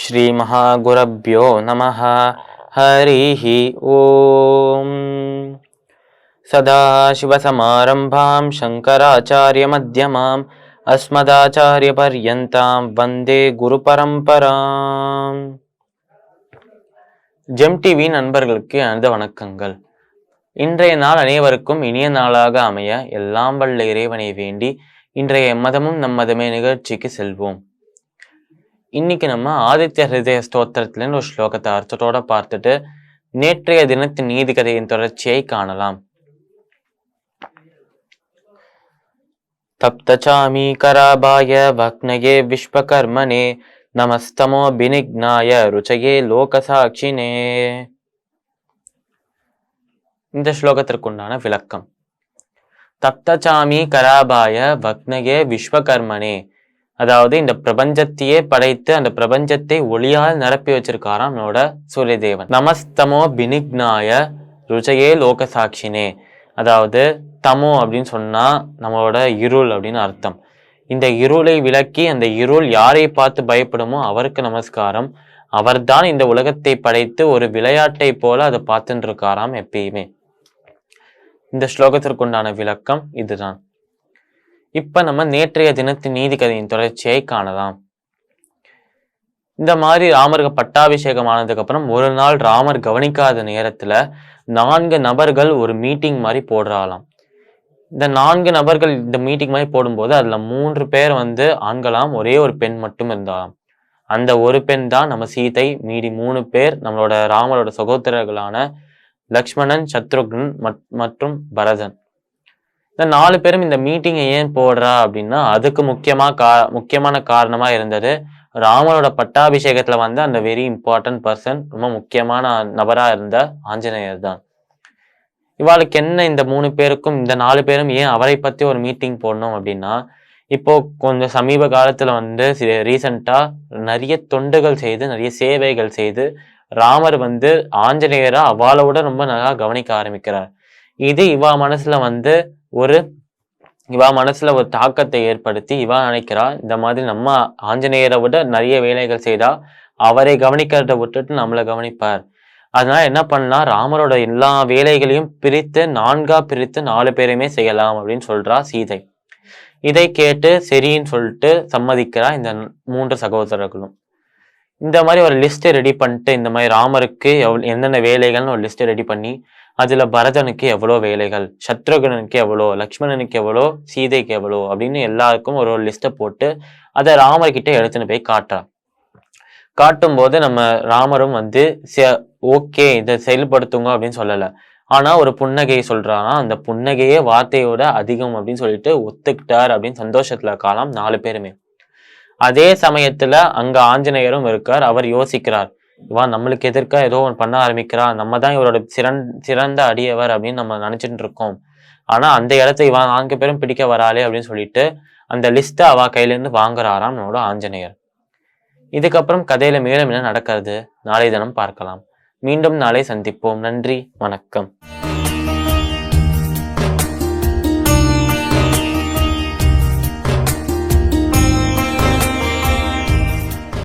ஸ்ரீ மகாகுரப்யோ நமஹ. ஹரிஹி ஓம். சதாசிவசமாரம்பாம் சங்கராச்சாரிய மத்யமாம் அஸ்மதாச்சாரிய பர்யந்தாம் வந்தே குரு பரம்பராம். GeM TV நண்பர்களுக்கு எனது வணக்கங்கள். இன்றைய நாள் அனைவருக்கும் இனிய நாளாக அமைய எல்லாம் வல்ல இறைவனை வேண்டி இன்றைய மதமும் நம் மதமே நிகழ்ச்சிக்கு செல்வோம். இன்னைக்கு நம்ம ஆதித்ய ஹிருதய ஸ்தோத்திரத்திலிருந்து ஒரு ஸ்லோகத்தை அர்த்தத்தோட பார்த்துட்டு நேற்றைய தினத்தின் நீதி கதையின் தொடர்ச்சியை காணலாம். தப்தசாமி கராபாய வக்னயே விஸ்வகர்மனே நமஸ்தமோ பினிக்னாய ருச்சயே லோகசாட்சினே. இந்த ஸ்லோகத்திற்குண்டான விளக்கம். தப்தசாமி கராபாய வக்னயே விஸ்வகர்மனே, அதாவது இந்த பிரபஞ்சத்தையே படைத்து அந்த பிரபஞ்சத்தை ஒளியால் நிரப்பி வச்சிருக்காராம் நம்மளோட சூரியதேவன். நமஸ்தமோ பினிக்னாய ருச்சயே லோகசாட்சினே, அதாவது தமோ அப்படின்னு சொன்னா நம்மளோட இருள் அப்படின்னு அர்த்தம். இந்த இருளை விளக்கி அந்த இருள் யாரை பார்த்து பயப்படுமோ அவருக்கு நமஸ்காரம். அவர்தான் இந்த உலகத்தை படைத்து ஒரு விளையாட்டை போல அதை பார்த்துட்டு இருக்காராம் எப்பயுமே. இந்த ஸ்லோகத்திற்குண்டான விளக்கம் இதுதான். இப்ப நம்ம நேற்றைய தினத்தின் நீதி கதையின் தொடர்ச்சியை காணலாம். இந்த மாதிரி ராமருக்கு பட்டாபிஷேகம் ஆனதுக்கு அப்புறம் ஒரு நாள் ராமர் கவனிக்காத நேரத்துல 4 நபர்கள் ஒரு மீட்டிங் மாதிரி போடுறாளாம். இந்த 4 நபர்கள் இந்த மீட்டிங் மாதிரி போடும்போது அதுல 3 பேர் ஆண்களாம், ஒரே ஒரு பெண் மட்டும் இருந்தாலாம். அந்த ஒரு பெண் தான் நம்ம சீதை. மீதி 3 பேர் நம்மளோட ராமரோட சகோதரர்களான லக்ஷ்மணன், சத்ருக்னன் மற்றும் பரதன். இந்த 4 பேரும் இந்த மீட்டிங்கை ஏன் போடுறா அப்படின்னா அதுக்கு முக்கியமான காரணமா இருந்தது ராமரோட பட்டாபிஷேகத்துல அந்த வெரி இம்பார்ட்டன்ட் பர்சன், ரொம்ப முக்கியமான நபரா இருந்த ஆஞ்சநேயர் தான். இவாளுக்கு என்ன, இந்த 3 பேருக்கும் இந்த 4 பேரும் ஏன் அவரை பத்தி ஒரு மீட்டிங் போடணும் அப்படின்னா, இப்போ கொஞ்சம் சமீப காலத்துல ரீசெண்டா நிறைய தொண்டுகள் செய்து நிறைய சேவைகள் செய்து ராமர் ஆஞ்சநேயரா அவளோட ரொம்ப நல்லா கவனிக்க ஆரம்பிக்கிறார். இது இவா மனசுல ஒரு தாக்கத்தை ஏற்படுத்தி இவா நினைக்கிறா, இந்த மாதிரி நம்ம ஆஞ்சநேயரை விட நிறைய வேலைகள் செய்தா அவரை கவனிக்கிறத விட்டுட்டு நம்மளை கவனிப்பார். அதனால என்ன பண்ணலாம், ராமரோட எல்லா வேலைகளையும் பிரித்து 4ஆ பிரித்து 4 பேருமே செய்யலாம் அப்படின்னு சொல்றா சீதை. இதை கேட்டு சரின்னு சொல்லிட்டு சம்மதிக்கிறா இந்த 3 சகோதரர்களும். இந்த மாதிரி ஒரு லிஸ்ட் ரெடி பண்ணிட்டு, இந்த மாதிரி ராமருக்கு என்னென்ன வேலைகள்னு ஒரு லிஸ்ட் ரெடி பண்ணி அதுல பரதனுக்கு எவ்வளோ வேலைகள், சத்ருகனுக்கு எவ்வளோ, லக்ஷ்மணனுக்கு எவ்வளோ, சீதைக்கு எவ்வளோ அப்படின்னு எல்லாருக்கும் ஒரு லிஸ்ட்டை போட்டு அதை ராமர்கிட்ட எடுத்துன்னு போய் காட்டும் போது நம்ம ராமரும் ஓகே இதை செயல்படுத்துங்க அப்படின்னு சொல்லலை. ஆனா ஒரு புன்னகையை சொல்றானா, அந்த புன்னகையே வார்த்தையோட அதிகம் அப்படின்னு சொல்லிட்டு ஒத்துக்கிட்டார் அப்படின்னு சந்தோஷத்துல காலம் 4 பேருமே. அதே சமயத்துல அங்க ஆஞ்சநேயரும் இருக்கார். அவர் யோசிக்கிறார், இவா நம்மளுக்கு எதிர்க்க ஏதோ ஒன்று பண்ண ஆரம்பிக்கிறா, நம்ம தான் இவரோட சிறந்த அடியவர் அப்படின்னு நம்ம நினைச்சிட்டு இருக்கோம். ஆனா அந்த இடத்த இவன் 4 பேரும் பிடிக்க வராளே அப்படின்னு சொல்லிட்டு அந்த லிஸ்ட்டை அவ கையில இருந்து வாங்குறாராம் நம்மளோட ஆஞ்சநேயர். இதுக்கப்புறம் கதையில மேலும் என்ன நடக்கிறது நாளை தினம் பார்க்கலாம். மீண்டும் நாளை சந்திப்போம். நன்றி, வணக்கம்.